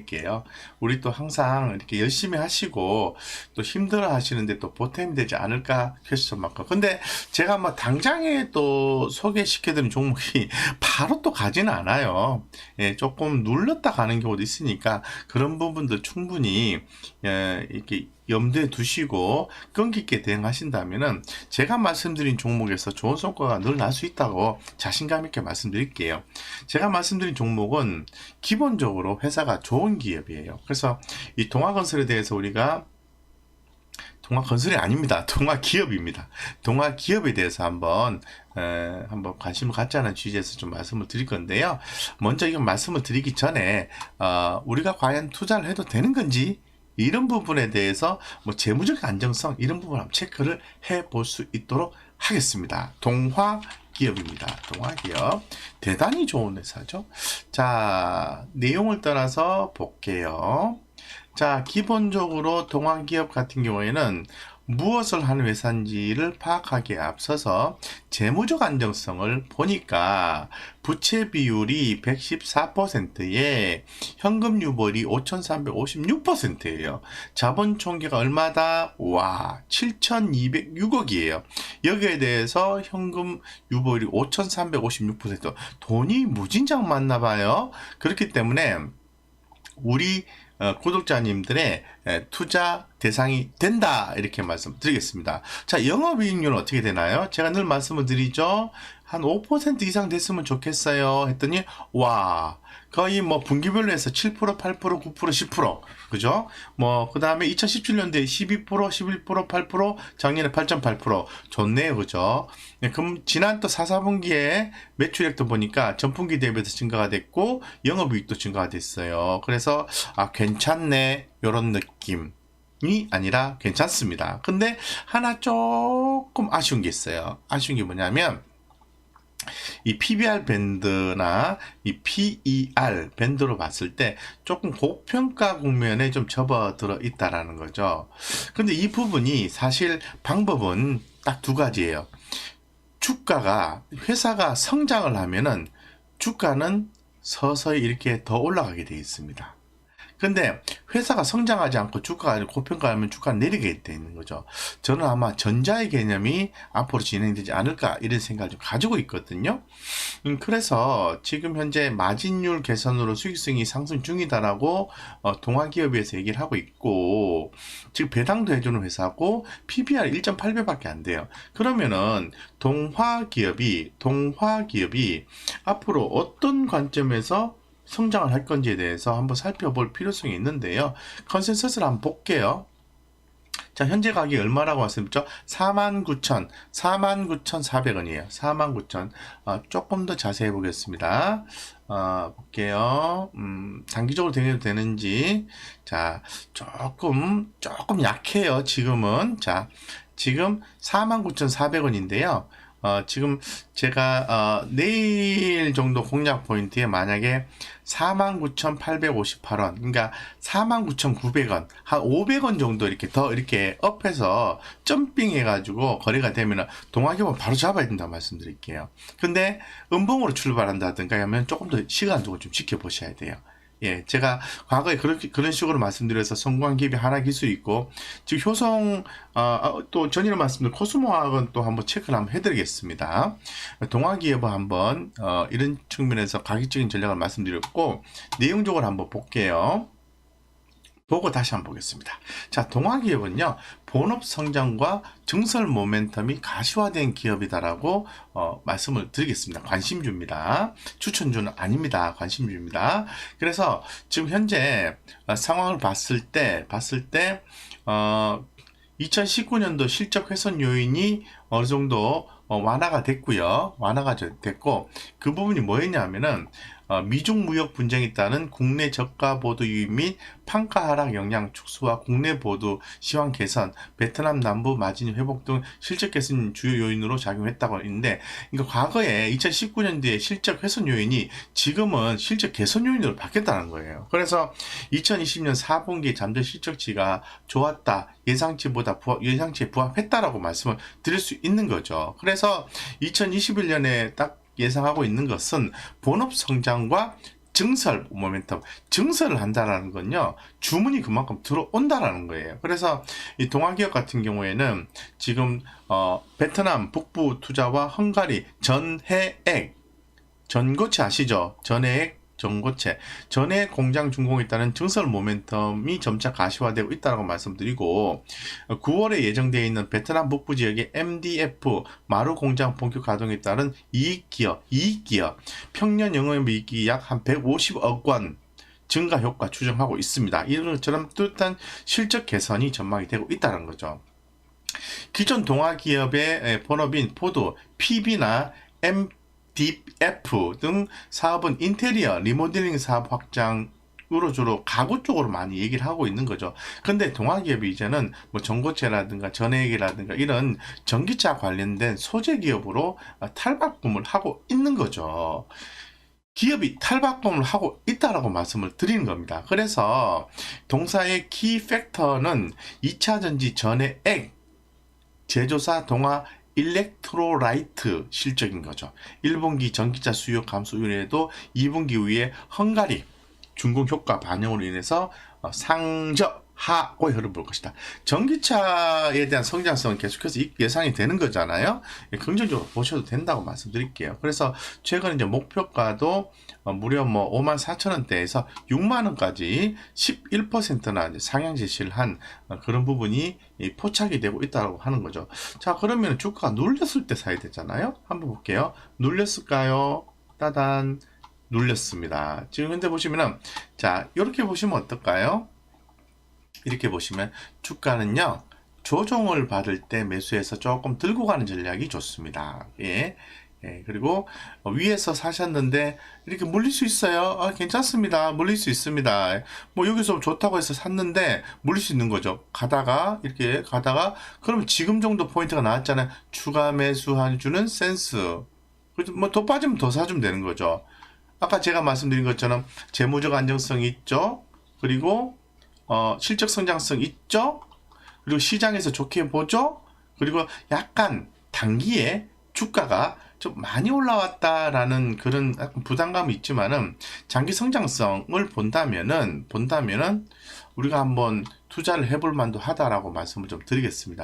드릴게요. 우리 또 항상 이렇게 열심히 하시고 또 힘들어 하시는데 또 보탬이 되지 않을까 퀘스천 마크. 근데 제가 뭐 당장에 또 소개시켜드린 종목이 바로 또 가지는 않아요. 예, 조금 눌렀다 가는 경우도 있으니까 그런 부분도 충분히 이렇게 염두에 두시고 끈기 있게 대응하신다면은 제가 말씀드린 종목에서 좋은 성과가 늘 날 수 있다고 자신감 있게 말씀드릴게요. 제가 말씀드린 종목은 기본적으로 회사가 좋은 기업이에요. 그래서 이 동아건설에 대해서 우리가 동아건설이 아닙니다. 동아기업입니다. 동아기업에 대해서 한번 관심을 갖자는 취지에서 좀 말씀을 드릴 건데요. 먼저 이건 말씀을 드리기 전에 우리가 과연 투자를 해도 되는 건지 이런 부분에 대해서 뭐 재무적 안정성 이런 부분 한번 체크를 해볼 수 있도록 하겠습니다. 동화기업입니다. 동화기업 대단히 좋은 회사죠. 자, 내용을 떠나서 볼게요. 자, 기본적으로 동화기업 같은 경우에는 무엇을 하는 회사인지를 파악하기에 앞서서 재무적 안정성을 보니까 부채 비율이 114%에 현금 유보율이 5,356%예요. 자본 총계가 얼마다? 와, 7,206억이에요. 여기에 대해서 현금 유보율이 5,356%. 돈이 무진장 많나 봐요. 그렇기 때문에 우리 구독자님들의 투자 대상이 된다 이렇게 말씀드리겠습니다. 자, 영업이익률은 어떻게 되나요? 제가 늘 말씀을 드리죠. 한 5% 이상 됐으면 좋겠어요 했더니 와, 거의 뭐 분기별로 해서 7%, 8%, 9%, 10% 그죠? 뭐 그 다음에 2017년도에 12%, 11%, 8%, 작년에 8.8% 좋네요, 그죠? 네, 그럼 지난 또 4, 4분기에 매출액도 보니까 전분기 대비해서 증가가 됐고 영업이익도 증가가 됐어요. 그래서 괜찮네 요런 느낌이 아니라 괜찮습니다. 근데 하나 조금 아쉬운 게 있어요. 아쉬운 게 뭐냐면 이 PBR 밴드나 이 PER 밴드로 봤을 때 조금 고평가 국면에 좀 접어들어 있다라는 거죠. 근데 이 부분이 사실 방법은 딱 두 가지예요. 주가가 회사가 성장을 하면은 주가는 서서히 이렇게 더 올라가게 되어 있습니다. 근데 회사가 성장하지 않고 주가가 고평가하면 주가는 내리게 돼 있는 거죠. 저는 아마 전자의 개념이 앞으로 진행되지 않을까 이런 생각을 좀 가지고 있거든요. 그래서 지금 현재 마진율 개선으로 수익성이 상승 중이다라고 동아기업에서 얘기를 하고 있고 지금 배당도 해주는 회사고 PBR 1.8배밖에 안 돼요. 그러면은 동화기업이 앞으로 어떤 관점에서 성장을 할 건지에 대해서 한번 살펴볼 필요성이 있는데요. 컨센서스를 한번 볼게요. 자, 현재 가격이 얼마라고 말씀드렸죠? 49,400원이에요. 49,000. 조금 더 자세히 보겠습니다. 볼게요. 단기적으로 되게 되는지. 자, 조금 약해요. 지금은. 자, 지금 49,400원인데요. 지금 제가 내일 정도 공략 포인트에 만약에 49,858원 그러니까 49,900원 한 500원 정도 이렇게 더 이렇게 업해서 점핑 해가지고 거래가 되면 동아기업은 바로 잡아야 된다고 말씀드릴게요. 근데 음봉으로 출발한다든가 하면 조금 더 시간 두고 좀 지켜보셔야 돼요. 예, 제가 과거에 그런 식으로 말씀드려서 성공한 기업이 하나 기술 있고, 지금 효성, 또 전일에 말씀드린 코스모학은 또 한번 체크를 한번 해드리겠습니다. 동아기업은 한번, 이런 측면에서 가격적인 전략을 말씀드렸고, 내용적으로 한번 볼게요. 보고 다시 한번 보겠습니다. 자, 동아기업은요, 본업 성장과 증설 모멘텀이 가시화된 기업이다라고 말씀을 드리겠습니다. 관심주입니다. 추천주는 아닙니다. 관심주입니다. 그래서 지금 현재 상황을 봤을 때 2019년도 실적 훼손 요인이 어느 정도 완화가 됐고요. 완화가 됐고 그 부분이 뭐였냐면은 미중 무역 분쟁에 따른 국내 저가 보도 유입 및 판가 하락 영향 축소와 국내 보도 시황 개선, 베트남 남부 마진 회복 등 실적 개선 주요 요인으로 작용했다고 했는데, 그러니까 과거에 2019년도에 실적 훼손 요인이 지금은 실적 개선 요인으로 바뀌었다는 거예요. 그래서 2020년 4분기 잠재 실적치가 좋았다, 예상치에 부합했다라고 말씀을 드릴 수 있는 거죠. 그래서 2021년에 딱 예상하고 있는 것은 본업 성장과 증설 모멘텀, 증설을 한다라는 건요, 주문이 그만큼 들어온다라는 거예요. 그래서 이 동아기업 같은 경우에는 지금 베트남 북부 투자와 헝가리 전해액, 전고체 아시죠? 전해액, 전고체, 전해액 공장 준공에 따른 증설 모멘텀이 점차 가시화되고 있다고 말씀드리고, 9월에 예정되어 있는 베트남 북부 지역의 MDF 마루 공장 본격 가동에 따른 이익 기업, 평년 영업이익이 약 한 150억 원 증가 효과 추정하고 있습니다. 이런 것처럼 뚜렷한 실적 개선이 전망이 되고 있다는 거죠. 기존 동아기업의 본업인 포드, PB나 MDF 등 사업은 인테리어, 리모델링 사업 확장으로 주로 가구 쪽으로 많이 얘기를 하고 있는 거죠. 근데 동아기업이 이제는 뭐 전고체라든가 전해액이라든가 이런 전기차 관련된 소재 기업으로 탈바꿈을 하고 있는 거죠. 기업이 탈바꿈을 하고 있다라고 말씀을 드리는 겁니다. 그래서 동사의 키 팩터는 2차전지 전해액 제조사 동아 일렉트로라이트 실적인 거죠. 1분기 전기차 수요 감소 이후에도 2분기 후에 헝가리 준공 효과 반영으로 인해서 상저 하고의 흐름 볼 것이다. 전기차에 대한 성장성은 계속해서 예상이 되는 거잖아요. 긍정적으로 보셔도 된다고 말씀드릴게요. 그래서 최근 이제 목표가도 무려 뭐 54,000원대에서 6만원까지 11%나 이제 상향 제시를 한 그런 부분이 포착이 되고 있다고 하는 거죠. 자, 그러면 주가가 눌렸을 때 사야 되잖아요. 한번 볼게요. 눌렸을까요? 따단 눌렸습니다. 지금 현재 보시면은, 자, 이렇게 보시면 어떨까요? 이렇게 보시면 주가는요, 조정을 받을 때 매수해서 조금 들고 가는 전략이 좋습니다. 예. 그리고 위에서 사셨는데 이렇게 물릴 수 있어요. 괜찮습니다. 물릴 수 있습니다. 뭐 여기서 좋다고 해서 샀는데 물릴 수 있는 거죠. 이렇게 가다가 그러면 지금 정도 포인트가 나왔잖아요. 추가 매수해주는 센스. 뭐 더 빠지면 더 사주면 되는 거죠. 아까 제가 말씀드린 것처럼 재무적 안정성이 있죠. 그리고 실적 성장성 있죠. 그리고 시장에서 좋게 보죠. 그리고 약간 단기에 주가가 좀 많이 올라왔다라는 그런 부담감이 있지만은 장기 성장성을 본다면은 우리가 한번 투자를 해볼 만도 하다라고 말씀을 좀 드리겠습니다.